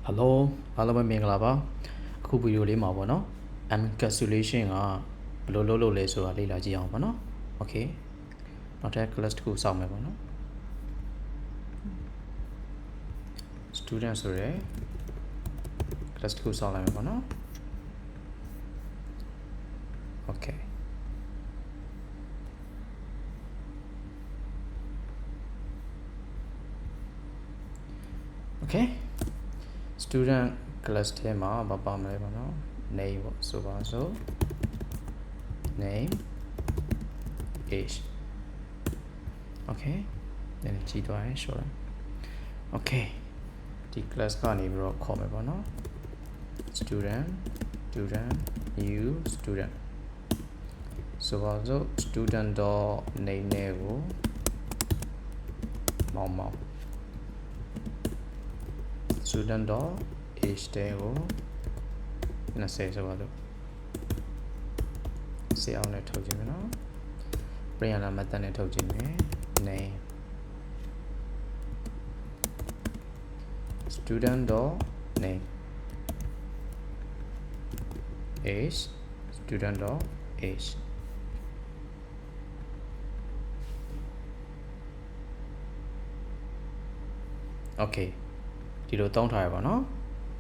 Hello အားလုံးပဲမင်္ဂလာပါအခုဗီဒီယိုလေးမှာပေါ့နော် Encapsulation ကဘယ်လိုလုပ်လဲဆိုတာလေ့လာကြည့်အောင်ပေါ့နော် Okay နောက်ထပ် class တစ်ခုစောင့်မယ်ပေါ့နော် Student ဆိုရယ် class တစ်ခုစောင့်လိုက်မယ်ပေါ့နော် Okay Okay student class ထဲမှာဘာပါမလဲပေါ့နော် name ပေါ့ဆိုပါစို့ name age Okay နည်းနည်းကြည့်သွားရင် short Okay ဒီ class ကနေပြီးတော့ခေါ်မယ်ပေါ့နော် student new student ဆိုပါစို့ student တော့ name နဲ့ကိုမောင် student တော့ age တဲ့ကို20ဆိုပါစို့စေအောင်နဲ့ထုတ်ခြင်းမယ်နော် print ရတာ method နဲ့ထုတ်ခြင်းမယ် name student တော့ name age student တော့ age Okay ဒီလိုတောင်းထားရပါနော်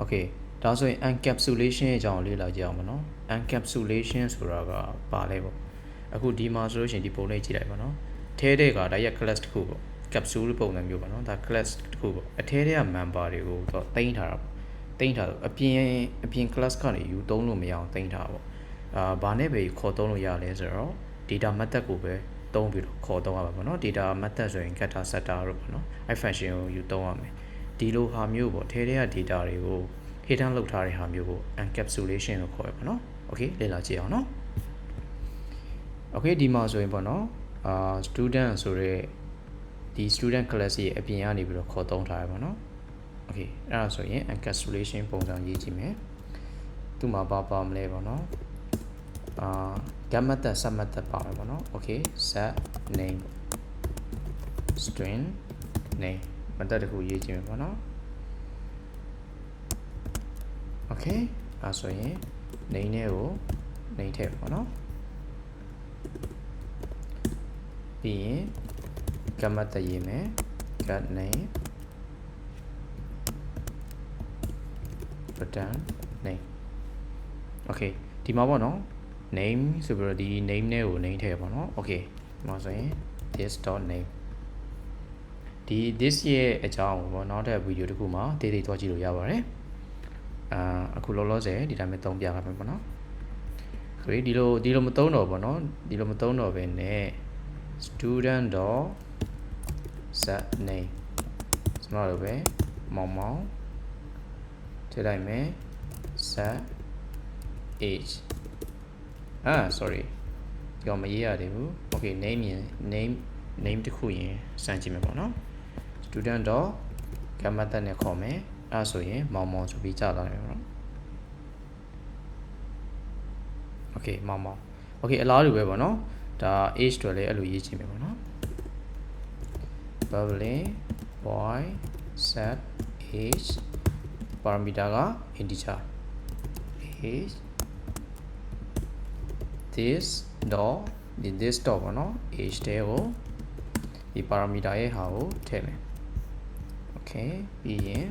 Okay ဒါဆိုရင် encapsulation ရဲ့အကြောင်းကိုလေ့လာကြည့်အောင်ပါနော် encapsulation ဆိုတာကပါလဲပေါ့အခုဒီမှာဆိုလို့ရှိရင်ဒီပုံလေးကြည့်လိုက်ပါနော်ထဲတဲ့ကဒါရက် class တစ်ခုပေါ့ capsule ပုံစံမျိုးပါနော်ဒါ class တစ်ခုပေါ့အထဲထဲက member တွေကိုတော့တင်ထားတာပေါ့တင်ထားတော့အပြင် class ကနေယူသုံးလို့မရအောင်တင်ထားပါပေါ့ဘာနဲ့ပဲခေါ်သုံးလို့ရလဲဆိုတော့ data method ကိုပဲသုံးပြီးတော့ခေါ်သုံးရပါပေါ့နော် data method ဆိုရင် getter setter တို့ပေါ့နော်အဲ့ function ကိုယူသုံးရမယ်ဒီလိုဟာမျိုးပေါ့ထဲထဲက data တွေကို hidden လုပ်ထားတဲ့ဟာမျိုးကို encapsulation လို့ခေါ်ရပါတော့ Okay လေ့လာကြည့်အောင်နော် Okay ဒီမှာဆိုရင်ပေါ့နော်student ဆိုရဲဒီ student class ရဲ့အပြင်ကနေပြီးတော့ခေါ်သုံးထားရပါတော့ Okay အဲ့ဒါဆိုရင် encapsulation ပုံစံရေးကြည့်မယ်သူ့မှာပါမလဲပေါ့နော်get method set method ပါမယ်ပေါ့နော် Okay set name string name method တခုရေးကြည့်မယ်ပေါ့နော် Okay အဲ့ဆိုရင် name နဲ့ကို name ထည့်ပေါ့နော်ပြီးရင် get method ရေးမယ် get name return name Okay ဒီမှာပေါ့နော် name ဆိုပြီးတော့ဒီ name နဲ့ကို name ထည့်ပေါ့နော် Okay ဒီမှာဆိုရင် this.name ဒီ this ရဲ့အကြောင်းပေါ့နောက်တဲ့ဗီဒီယိုတစ်ခုမှာတေးသေးသွားကြည့်လို့ရပါတယ်အခုလောလောဆယ်ဒီတိုင်းပဲသုံးပြရမယ်ပေါ့နော်ဆိုရင်ဒီလိုမသုံးတော့ပေါ့နော်ဒီလိုမသုံးတော့ဘဲနဲ့ student တော့ set name စမလို့ပဲမောင်ထည့်လိုက်မယ် set age sorry ဒီကောင်မရေးရသေးဘူး Okay name တခုရင်စမ်းကြည့်မယ်ပေါ့နော် student တော့ get method နဲ့ခေါ်မယ်အဲ့ဆိုရင်မောင်ဆိုပြီးကြာလာတယ်ပေါ့နော် Okay မောင် Okay အလားတူပဲပေါ့နော်ဒါ age တွေလည်းအဲ့လိုရေးကြည့်မယ်ပေါ့နော် public void set age parameter က integer age this dotပေါ့နော် age တဲ့ကိုဒီ parameter ရဲ့ဟာကိုထည့်မယ် Okay ပြီးရင်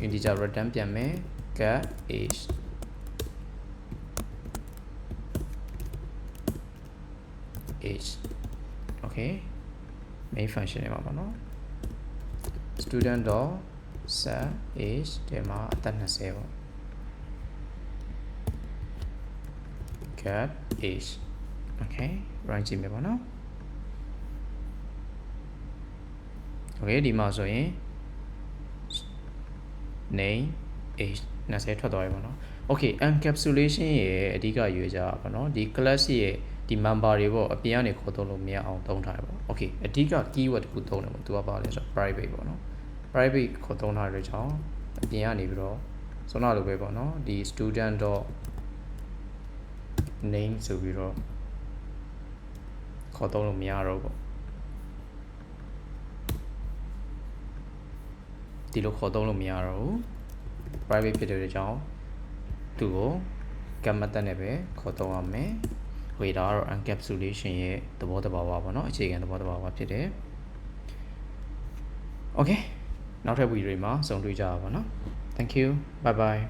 integer return ပြန်မယ် get age Okay main function တွေမှာပေါ့နော် student တော့ set age ဒီမှာအသက်20ပေါ့ get age Okay run ကြည့်မယ်ပေါ့နော် Okay ဒီမှာဆိုရင် name age 20ထွက်သွားပြီပေါ့နော် Okay encapsulation ရဲ့အဓိကရွေးကြပါတော့ဒီ class ရဲ့ဒီ member တွေပေါ့အပြင်ကနေခေါ်သုံးလို့မရအောင်သုံးထားရပေါ့ Okay အဓိက keyword တခုသုံးတယ်ပေါ့သူကပါလဲဆိုတော့ private ပေါ့နော် private ခေါ်သုံးထားတဲ့ကြောင့်အပြင်ကနေပြီးတော့ဆိုတော့လိုပဲပေါ့နော်ဒီ student တော့ name ဆိုပြီးတော့ခေါ်သုံးလို့မရတော့ပေါ့ ဒီလိုခေါ်သုံးလို့မရတော့ဘူး private ဖြစ်တဲ့အကြောင်းသူ့ကို get method နဲ့ပဲခေါ်သုံးရမယ်ဟိုဒါကတော့ encapsulation ရဲ့သဘောတဘာဝပေါ့နော်အခြေခံသဘောတဘာဝဖြစ်တယ် okay နောက်ထပ်ဗီဒီယိုတွေမှာဆုံတွေ့ကြပါပါနော် thank you bye bye